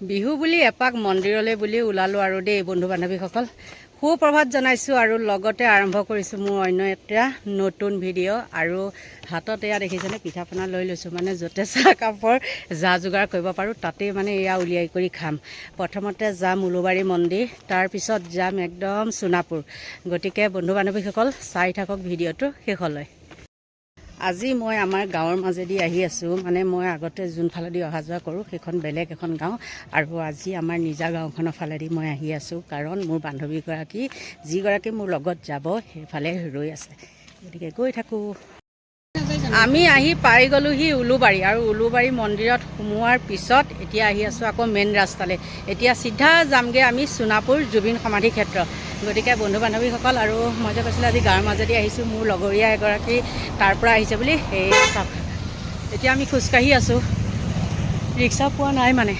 বিহু বুলি এপাক মন্দিৰলৈ বুলি ওলালোঁ আৰু দেই বন্ধু বান্ধৱীসকল। সুপ্ৰভাত জনাইছোঁ আৰু লগতে আৰম্ভ কৰিছোঁ মোৰ অন্য এটা নতুন ভিডিঅ'। আৰু হাতত এয়া দেখিছেনে পিঠা পনা লৈ লৈছোঁ, মানে য'তে চাহ কাপৰ যা যোগাৰ কৰিব পাৰোঁ তাতেই মানে এয়া উলিয়াই কৰি খাম। প্ৰথমতে যাম উলুবাৰী মন্দিৰ, তাৰপিছত যাম একদম সোণাপুৰ। গতিকে বন্ধু বান্ধৱীসকল চাই থাকক ভিডিঅ'টো শেষলৈ। আজি মই আমাৰ গাঁৱৰ মাজেদি আহি আছোঁ, মানে মই আগতে যোনফালেদি অহা যোৱা কৰোঁ সেইখন বেলেগ এখন গাঁও, আৰু আজি আমাৰ নিজা গাঁওখনৰ ফালেদি মই আহি আছোঁ, কাৰণ মোৰ বান্ধৱীগৰাকী যিগৰাকী মোৰ লগত যাব সেইফালে ৰৈ আছে। গতিকে গৈ থাকোঁ। আমি আহি পাই গ'লোহি উলুবাৰী, আৰু উলুবাৰী মন্দিৰত সোমোৱাৰ পিছত এতিয়া আহি আছোঁ আকৌ মেইন ৰাস্তালৈ। এতিয়া চিধা যামগৈ আমি সোণাপুৰ জুবিন সমাধি ক্ষেত্ৰ। গতিকে বন্ধু বান্ধৱীসকল, আৰু মই যে কৈছিলোঁ আজি গাঁৱৰ মাজেদি আহিছোঁ, মোৰ লগৰীয়া এগৰাকী তাৰ পৰা আহিছে বুলি। সেই চাওক এতিয়া আমি খোজকাঢ়ি আছোঁ, ৰিক্সা পোৱা নাই মানে।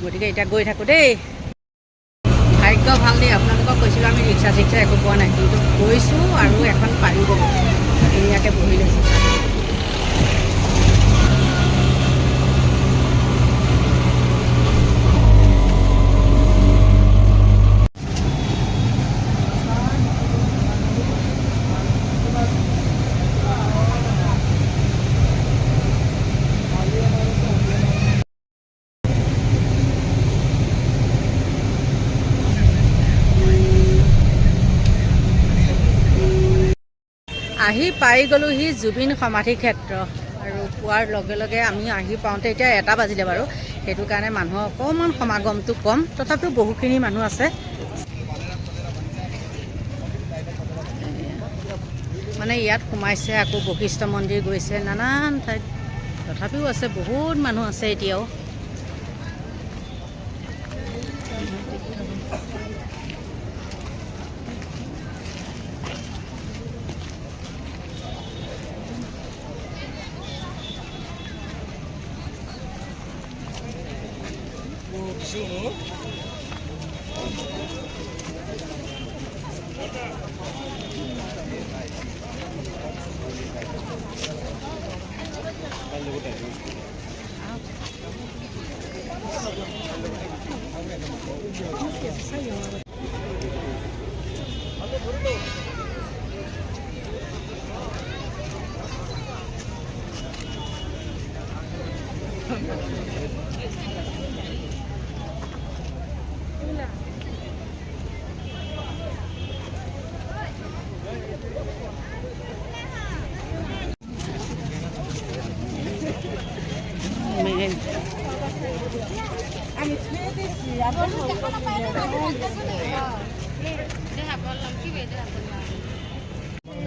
গতিকে এতিয়া গৈ থাকোঁ দেই। ভাগ্য ভাল দেই, আপোনালোকক কৈছিলোঁ আমি ৰিক্সা চিক্সা একো পোৱা নাই, কিন্তু গৈছোঁ আৰু এখন পাৰি গ'লোঁ, ধুনীয়াকৈ বহি লৈছোঁ। আহি পাই গ'লোহি জুবিন সমাধি ক্ষেত্ৰ, আৰু পোৱাৰ লগে লগে আমি আহি পাওঁতে এতিয়া 1টা বাজিলে বাৰু। সেইটো কাৰণে মানুহৰ অকণমান সমাগমটো কম, তথাপিও বহুখিনি মানুহ আছে। মানে ইয়াত সোমাইছে, আকৌ বশিষ্ঠ মন্দিৰ গৈছে, নানান ঠাইত তথাপিও আছে, বহুত মানুহ আছে এতিয়াও।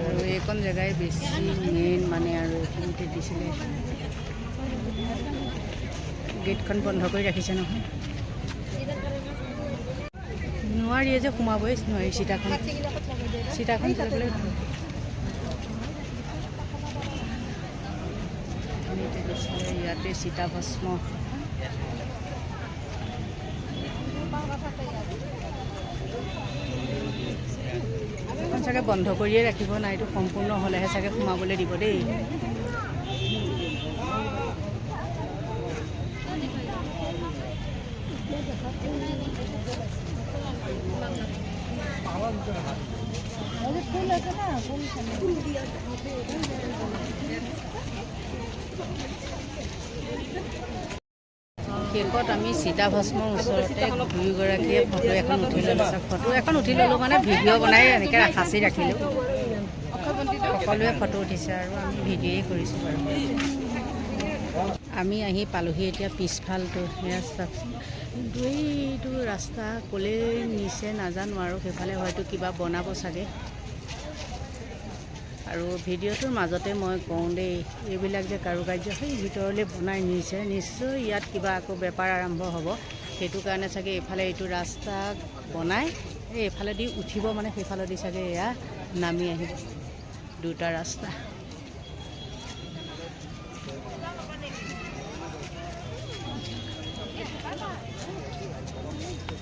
আৰু এইখন জেগাই বেছি মেইন মানে, আৰু এইখিনিতে দিছিলে। গেটখন বন্ধ কৰি ৰাখিছে নহয়, নোৱাৰিয়ে যে সোমাবই নোৱাৰি। চিতাখন চলিবলৈ ইয়াতে চিতা ভস্ম। চাগে বন্ধ কৰিয়ে ৰাখিব, নাইটো সম্পূৰ্ণ হ'লেহে চাগে সোমাবলৈ দিব দেই। শেষত আমি চিতা ভস্মৰ ওচৰতে দুয়োগৰাকীয়ে ফটো এখন উঠি ল'লোঁ। ফটো এখন উঠি ল'লোঁ মানে ভিডিঅ' বনাই এনেকৈ সাঁচি ৰাখিলোঁ। সকলোৱে ফটো উঠিছে আৰু আমি ভিডিঅ'ই কৰিছোঁ বাৰু। আমি আহি পালোহি এতিয়া পিছফালটো। এইটো ৰাস্তা ক'লৈ নিছে নাজানো, আৰু সেইফালে হয়তো কিবা বনাব চাগে। আৰু ভিডিঅ'টোৰ মাজতে মই কওঁ দেই, এইবিলাক যে কাৰুকাৰ্য সেই ভিতৰলৈ বনাই নিছে, নিশ্চয় ইয়াত কিবা আকৌ বেপাৰ আৰম্ভ হ'ব। সেইটো কাৰণে চাগে এইফালে এইটো ৰাস্তা বনাই এইফালেদি উঠিব, মানে সেইফালেদি চাগে এয়া নামি আহিব, 2টা ৰাস্তা।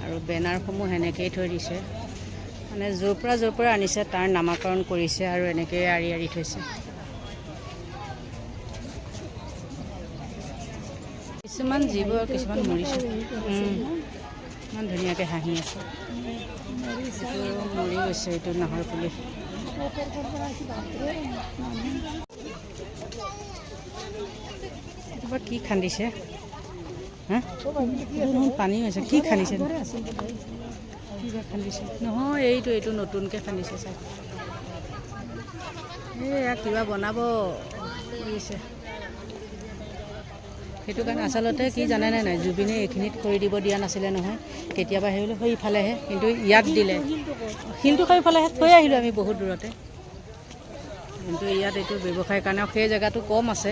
আৰু বেনাৰসমূহ সেনেকৈয়ে থৈ দিছে, মানে য'ৰ পৰা আনিছে তাৰ নামাকৰণ কৰিছে, আৰু এনেকৈ আঁৰি আঁৰি থৈছে। কিছুমান জীৱ কিছুমান মৰিছে ইমান ধুনীয়াকৈ হাঁহি আছে এইটো মৰি গৈছে এইটো নাহৰ পুলি কি খান্দিছে হা পানী হৈছে কি খান্দিছে কিবা খান্দিছে নহয় এইটো নতুনকৈ খান্দিছে চাই এয়া কিবা বনাব বুজিছে সেইটো কাৰণে আচলতে কি জানেনে নাই জুবিনে এইখিনিত কৰি দিব দিয়া নাছিলে নহয় কেতিয়াবা সেইবোৰ সেইফালেহে কিন্তু ইয়াত দিলে শিলটো সেইফালেহে থৈ আহিলোঁ আমি বহুত দূৰতে কিন্তু ইয়াত এইটো ব্যৱসায়ৰ কাৰণেও সেই জেগাটো কম আছে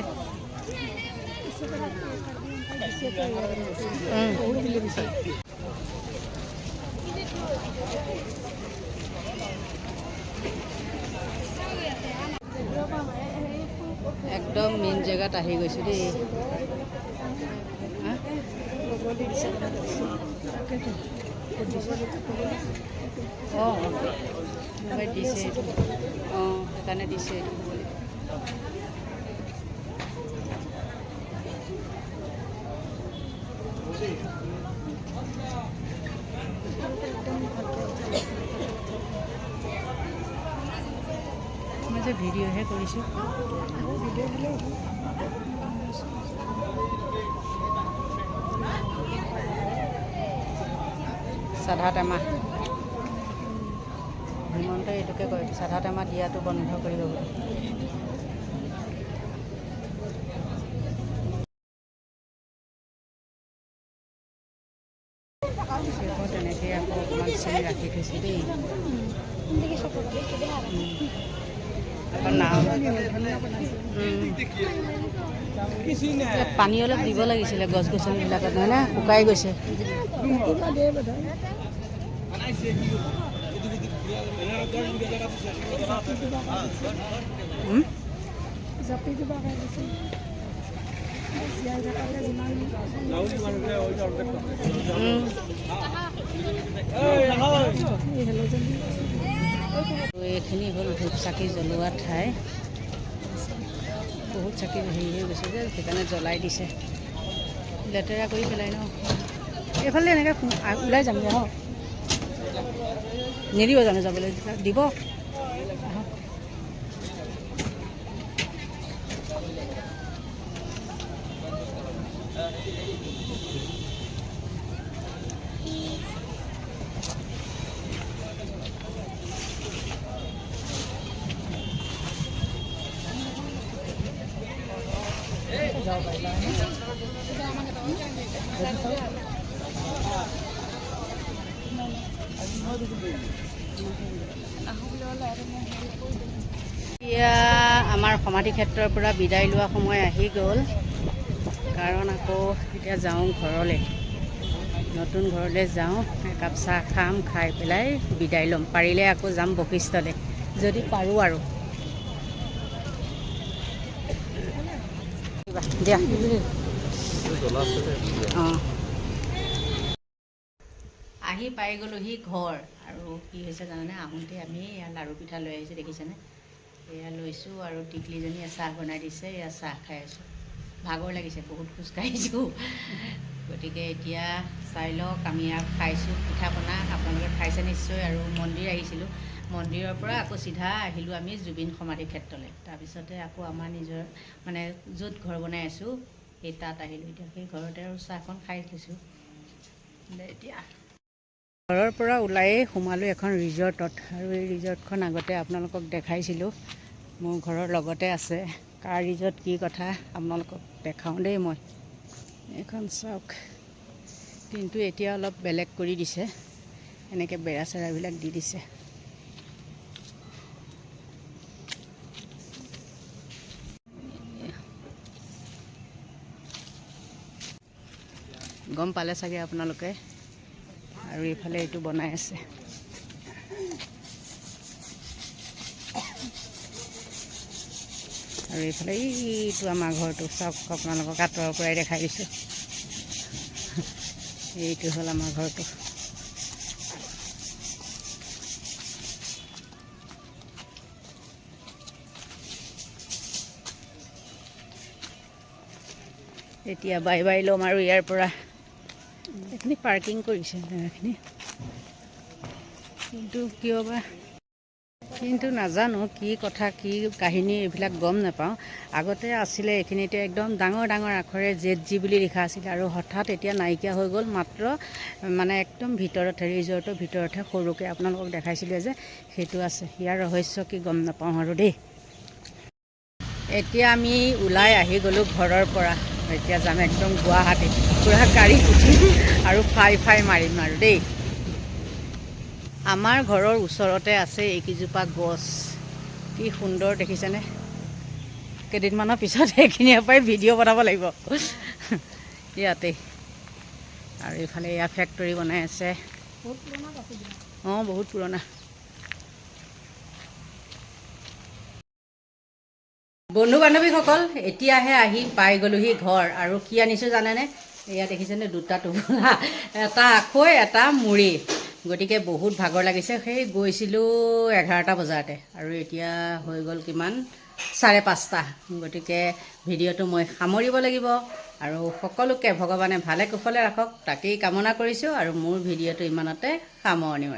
একদম মেইন জেগাত আহি গৈছোঁ দেই অঁ মোবাইল দিছে এইটো অঁ সেইকাৰণে দিছে এইটো মই যে ভিডিঅ'হে কৰিছোঁ সাধা টেমা হিমন্তই এইটোকে কয় সাধা টেমা দিয়াটো বন্ধ কৰিব বুলি তেনেকৈ আকৌ অকণমান চিনি ৰাখি থৈছোঁ দেই আকৌ নাও পানী অলপ দিব লাগিছিলে গছ গছনিবিলাকত নহয় না শুকাই গৈছে এইখিনি হ'ল ধূপ চাকি জ্বলোৱা ঠাই বহুত চাকি হেৰি হৈ গৈছে যে সেইকাৰণে জ্বলাই দিছে লেতেৰা কৰি পেলাই ন এইফালে এনেকৈ ওলাই যাম যে নিদিব জানো যাবলৈ দিব যাব পাৰিলা এতিয়া আমাৰ সমাধি ক্ষেত্ৰৰ পৰা বিদায় লোৱা সময় আহি গ'ল কাৰণ আকৌ এতিয়া যাওঁ ঘৰলৈ নতুন ঘৰলৈ যাওঁ একাপ চাহ খাম খাই পেলাই বিদায় ল'ম পাৰিলে আকৌ যাম বশিষ্ঠলৈ যদি পাৰোঁ আৰু দিয়া অঁ আহি পাই গ'লোহি ঘৰ আৰু কি হৈছে জানানে আহোঁতে আমি এয়া লাড়ু পিঠা লৈ আহিছোঁ দেখিছেনে এয়া লৈছোঁ আৰু টিকলিজনীয়ে চাহ বনাই দিছে এয়া চাহ খাই আছোঁ ভাগৰ লাগিছে বহুত খোজকাঢ়িছোঁ গতিকে এতিয়া চাই লওক আমি আৰু খাইছোঁ পিঠা পনা আপোনালোকে খাইছে নিশ্চয় আৰু মন্দিৰ আহিছিলোঁ মন্দিৰৰ পৰা আকৌ চিধা আহিলোঁ আমি জুবিন সমাধি ক্ষেত্ৰলৈ তাৰপিছতে আকৌ আমাৰ নিজৰ মানে য'ত ঘৰ বনাই আছোঁ সেই তাত আহিলোঁ এতিয়া সেই ঘৰতে আৰু চাহখন খাই থৈছোঁ এতিয়া ঘৰৰ পৰা ওলায়েই সোমালোঁ এখন ৰিজৰ্টত আৰু এই ৰিজৰ্টখন আগতে আপোনালোকক দেখাইছিলোঁ মোৰ ঘৰৰ লগতে আছে কাৰ ৰিজৰ্ট কি কথা আপোনালোকক দেখাওঁ দেই মই এইখন চাওক কিন্তু এতিয়া অলপ বেলেগ কৰি দিছে এনেকৈ বেৰা চেৰাবিলাক দি দিছে গম পালে চাগে আপোনালোকে আৰু এইফালে এইটো বনাই আছে আৰু এইফালে এইটো আমাৰ ঘৰটো চাওক আপোনালোকক আঁতৰৰ পৰাই দেখাই দিছোঁ এইটো হ'ল আমাৰ ঘৰটো এতিয়া বাই বাই ল'ম আৰু ইয়াৰ পৰা এইখিনি পাৰ্কিং কৰিছে জেগাখিনি, কিন্তু কিয় বা, কিন্তু নাজানো কি কথা কি কাহিনী এইবিলাক গম নাপাওঁ। আগতে আছিলে এইখিনিতে একদম ডাঙৰ ডাঙৰ আখৰে ZG বুলি লিখা আছিলে, আৰু হঠাৎ এতিয়া নাইকিয়া হৈ গ'ল। মাত্ৰ মানে একদম ভিতৰত ৰিজৰ্টৰ ভিতৰতহে সৰুকৈ আপোনালোকক দেখাইছিলে যে সেইটো আছে। ইয়াৰ ৰহস্য কি গম নাপাওঁ আৰু দেই। এতিয়া আমি ওলাই আহি গ'লোঁ ঘৰৰ পৰা। এতিয়া যাম একদম গুৱাহাটী, পূৰা গাড়ীত উঠিম আৰু ফাই মাৰিম আৰু দেই। আমাৰ ঘৰৰ ওচৰতে আছে এইকেইজোপা গছ, কি সুন্দৰ দেখিছেনে। কেইদিনমানৰ পিছত এইখিনিৰ পৰাই ভিডিঅ' বনাব লাগিব ইয়াতে। আৰু এইফালে এয়া ফেক্টৰী বনাই আছে। অঁ বহুত পুৰণা। বন্ধু বান্ধৱীসকল, এতিয়াহে আহি পাই গ'লোহি ঘৰ। আৰু কি আনিছোঁ জানেনে? এয়া দেখিছেনে, দুটা টোপোলা, এটা আখৈ এটা মুড়ি। গতিকে বহুত ভাগৰ লাগিছে। সেই গৈছিলোঁ 11টা বজাতে, আৰু এতিয়া হৈ গ'ল কিমান, 5:30। গতিকে ভিডিঅ'টো মই সামৰিব লাগিব। আৰু সকলোকে ভগৱানে ভালে কুশলে ৰাখক তাকেই কামনা কৰিছোঁ। আৰু মোৰ ভিডিঅ'টো ইমানতে সামৰণি মাৰিছোঁ।